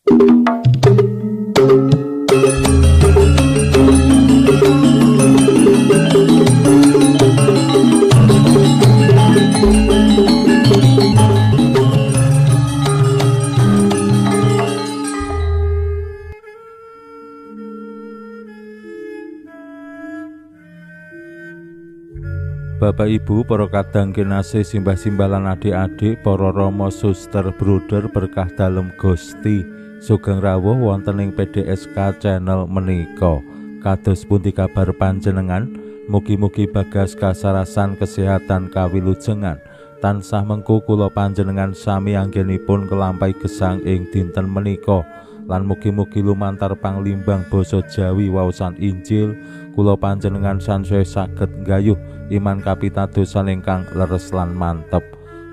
Bapak Ibu, para kadang kinasih simbah-simbah lan adik-adik, para rama suster bruder berkah dalem Gusti, sugeng rawuh wonten ing PDSK channel menika. Kados pundi kabar panjenengan? Mugi-mugi bagas kasarasan kesehatan kawilujengan tansah mengku kula panjenengan sami anggenipun kelampahi gesang ing dinten menika. Lan mugi-mugi lumantar panglimbang basa Jawi waosan Injil kula panjenengan sansaya saged nggayuh iman kapitadosan ingkang leres lan mantep.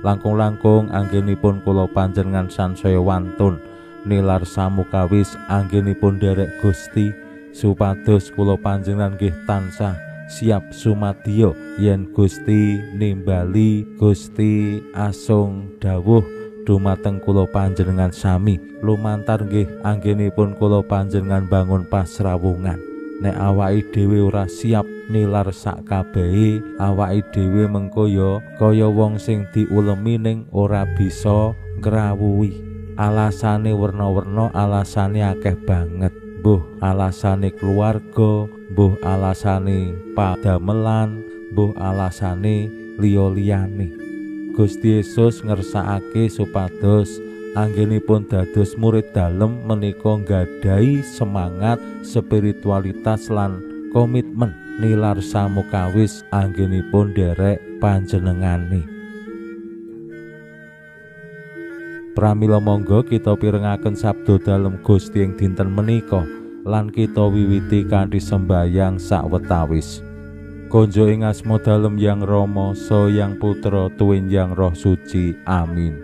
Langkung-langkung anggenipun kula panjenengan sansaya wantun nilar samukawis anggenipun derek Gusti supados kula panjenengan nggih tansah siap sumadyo yen Gusti nimbali, Gusti asung dawuh dumateng kula panjenengan sami. Lumantar nggih anggenipun kula panjenengan bangun pasrawungan. Nek awake dhewe ora siap nilar sak kabehe, awake dhewe mengko ya kaya wong sing diulemi ning ora bisa ngrawuhi. Alasane werna-werna, alasane akeh banget. Mbuh alasane keluarga, mbuh alasane padamelan, mbuh alasane liya-liyane. Gusti Yesus ngersakake supados anggenipun dados murid dalem menika nggadahi semangat, spiritualitas lan komitmen nilar samukawis anggenipun derek panjenengane. Pramila monggo kita pirengaken sabda dalem Gusti ing dinten menika lan kita wiwiti kanthi sembayang sawetawis. Konjo ing asma dalem Yang Rama so Yang Putra tuwin Yang Roh Suci. Amin.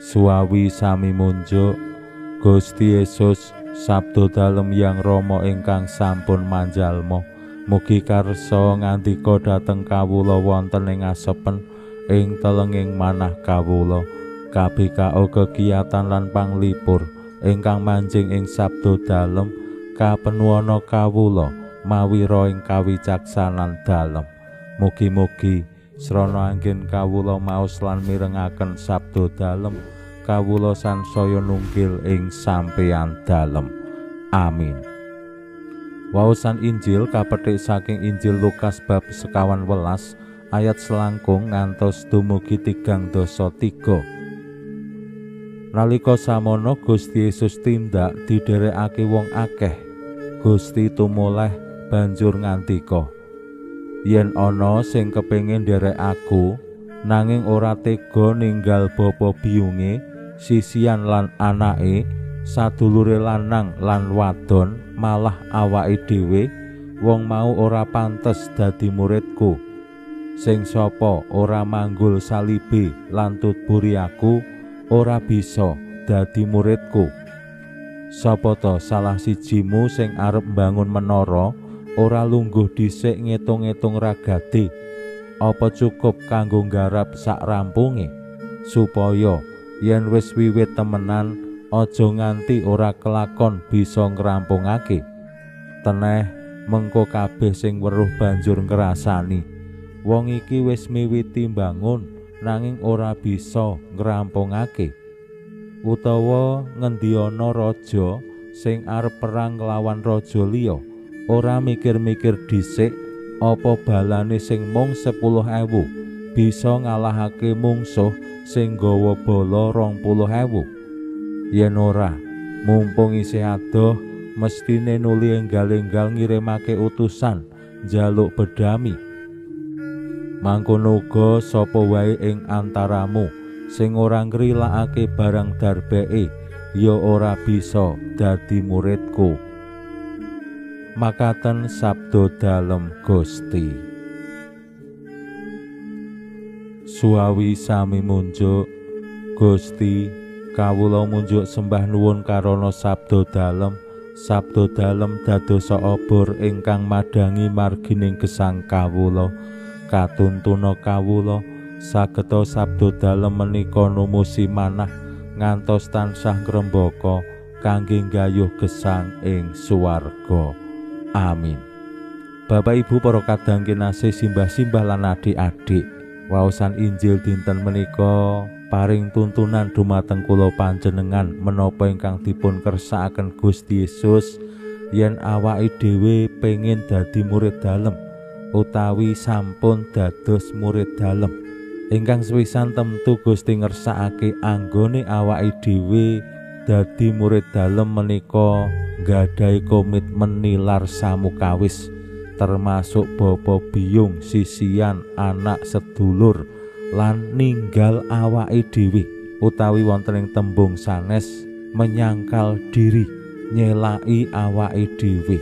Suawi sami munjuk Gusti Yesus sabda dalem Yang Rama ingkang sampun manjalma mugi karsa ngandika dhateng kawula wonten ing asepen ing telenging manah kawula kabikao kegiatan lan panglipur ingkang manjing ing sabda dalem kapenuwana kawula mawi ro ing kawicaksanan dalem. Mugi-mugi srana anggen kawula maos lan mirengaken sabda dalem kawula sansaya nunggil ing sampeyan dalem. Amin. Waosan Injil kapetik saking Injil Lukas bab 11 ayat selangkung ngantos dumugi 3. Nalika samono Gusti Yesus tindak didherekake wong akeh. Gusti tumuleh banjur ngandika, yen ana sing kepengin nderek aku nanging ora tega ninggal bapa biyunge, sisian lan anake, sadulure lanang lan wadon, malah awake dhewe, wong mau ora pantes dadi muridku. Sing sapa ora manggul salibe lan tutburi aku ora bisa dadi muridku. Sapa to salah sijimu sing arep mbangun menara ora lungguh dhisik ngitung-ngitung ragate apa cukup kanggo nggarap sak rampunge, supaya yen wis wiwit temenan aja nganti ora kelakon bisa ngrampungake. Teneh mengko kabeh sing weruh banjur ngrasani wong iki wis miwiti mbangun nanging ora bisa ngrampungake. Utawa ngendi ana raja sing arep perang nglawan raja liya ora mikir-mikir dhisik apa balane sing mung 10.000 bisa ngalahake mungsuh sing nggawa bala 20.000. Yen ora mumpung isih adoh mestine nuli enggal-enggal ngirimake utusan njaluk bedami. Mangkono uga sapa wae ing antaramu sing ora ngrilakake barang darbeke ya ora bisa dadi muridku. Makaten sabda dalem Gusti. Suawi sami munjuk Gusti, kawula munjuk sembah nuwun karana sabda dalem dadosa obor ingkang madangi margining gesang kawula. Katuntuna kawula sageta sabda dalem menika numusi manah ngantos tansah ngrembaka kangge nggayuh gesang ing swarga. Amin. Bapak Ibu para kadang kinasih simbah-simbah lan adik-adik, waosan Injil dinten menika paring tuntunan dumateng kula panjenengan menapa ingkang dipun kersakaken Gusti Yesus yen awake dhewe pengin dadi murid dalem utawi sampun dados murid dalem. Ingkang sewisan temtu Gusti ngersakake anggone awake dhewe dadi murid dalem menika nggadahi komitmen nilar samukawis, termasuk bapa biyung, sisian, anak sedulur lan ninggal awake dhewe utawi wonten ing tembung sanes menyangkal diri, nyelaki awake dhewe.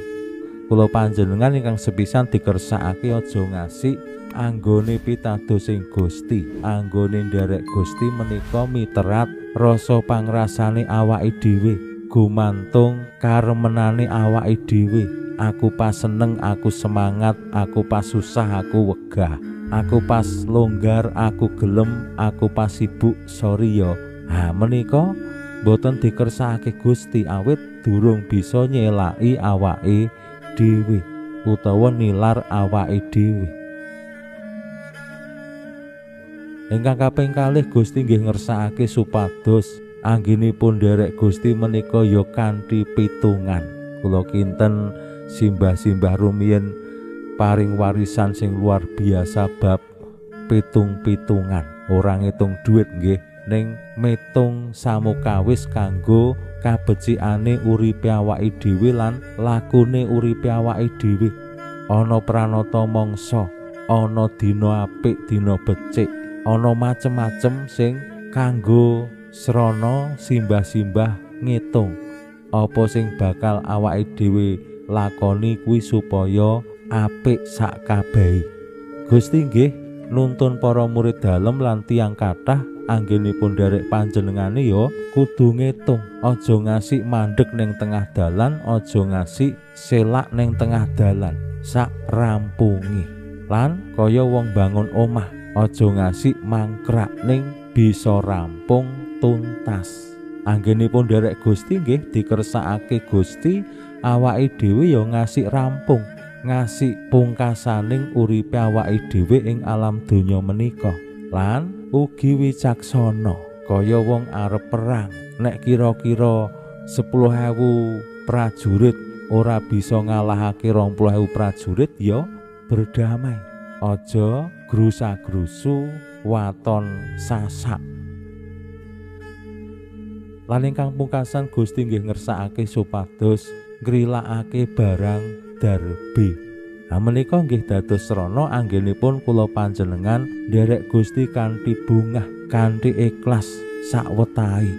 Kula panjenengan ingkang sepisan dikersakake aja ngasik anggone pitadosing Gusti, anggone nderek Gusti menika miterat rasa pangrasane awake dhewe, gumantung karemenane awake dhewe. Aku pas seneng, aku semangat, aku pas susah, aku wegah, aku pas longgar, aku gelem, aku pas sibuk, sorry yo. Menika boten dikersakake Gusti awit durung bisa nyelaki awake dhewe utawa nilar awake dhewe. Ingkang kaping kalih Gusti nggih ngersakake supados anggenipun nderek Gusti menika ya kanthi pitungan. Kula kinten simbah-simbah rumiyin paring warisan sing luar biasa bab pitung-pitungan. Ora ngitung duit nggih, ning mitung samukawis kanggo kabecikane uripe awake dhewe lan lakune uripe awake dhewe. Ana pranata mangsa, ana dina apik, dina becik, ana macem-macem sing kanggo srana simbah-simbah ngitung apa sing bakal awake dhewe lakoni kuwi supaya apik sak kabehi. Gusti nggih nuntun para murid dalem lan tiyang kathah anggenipun nderek panjenengane ya kudu ngitung, aja ngasik mandeg ning tengah dalan, aja ngasik selak ning tengah dalan, sak rampungi. Lan kaya wong bangun omah, aja ngasik mangkrak ning bisa rampung tuntas. Anggenipun nderek Gusti nggih dikersakake Gusti awake dhewe ya ngasik rampung, ngasik pungkasaning uripe awake dhewe ing alam donya menika. Lan ugi wicaksana kaya wong arep perang, nek kira-kira 10.000 prajurit ora bisa ngalahake 20.000 prajurit ya berdamai, aja grusa-grusu waton sasak. Lan ingkang pungkasan Gusti nggih ngersakake supados ngrilakake barang darbe. Menika nggih dados srana anggenipun kula panjenengan nderek Gusti kanthi bungah, kanthi ikhlas sawetahi.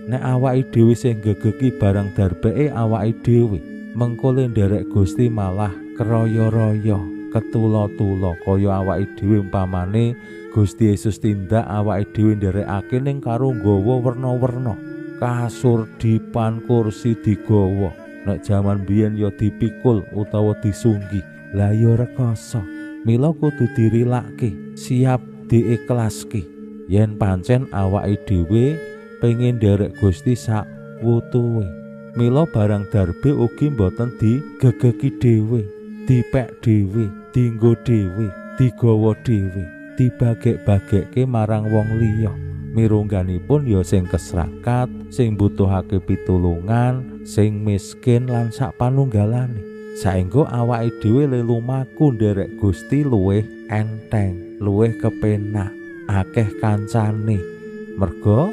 Nek awake dhewe sing gegeki barang darbeke awake dhewe, mengko le nderek Gusti malah keroyo-royo, ketula-tula kaya awake dhewe umpamane Gusti Yesus tindak awake dhewe nderekake ning karo nggawa werna-werna, kasur dipan, kursi digawa. Nek jaman biyen ya dipikul utawa disunggi. Lah ya rekoso, mila kudu dirilake, siap diikhlaske. Yen pancen awake dhewe pengin nderek Gusti sak wutuhe, mila barang darbe ugi boten digegeki dhewe, dipek dhewe, dienggo dhewe, digawa dhewe, dibagek-bagekke marang wong liya. Mirungganipun ya sing kesrakat, sing butuhake pitulungan, sing miskin lan sak panunggalane. Saengga awake dhewe le lumaku nderek Gusti luwih enteng, luwih kepenak, akeh kancane. Merga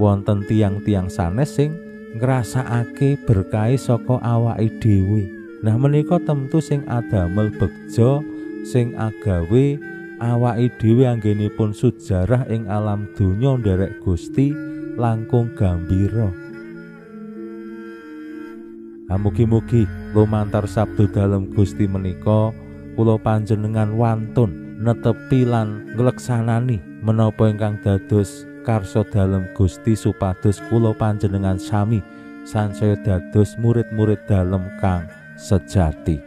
wonten tiang-tiang sanes sing ngrasakake berkahe saka awake dhewe. Nah menika temtu sing adamel begja, sing agawe awake dhewe anggenipun sujarah ing alam donya nderek Gusti langkung gambira. Mugi-mugi lumantar sabdo dalem Gusti menika kula panjenengan wantun netepi lan ngleksanani menapa ingkang dados karsa dalem Gusti supados kula panjenengan sami sansaya dados murid-murid dalem kang sejati.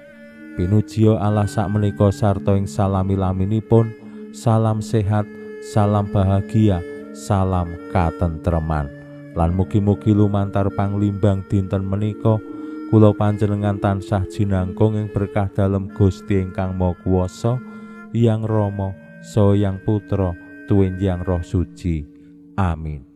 Pinujia Allah sak menika sarta ing salami-laminipun, salam sehat, salam bahagia, salam katentreman. Lan mugi-mugi lumantar panglimbang dinten menika kula panjenengan tansah jinangkung ing berkah dalem Gusti ingkang Maha Kuwasa, Hyang Rama saha Hyang Putra tuwin Hyang Roh Suci. Amin.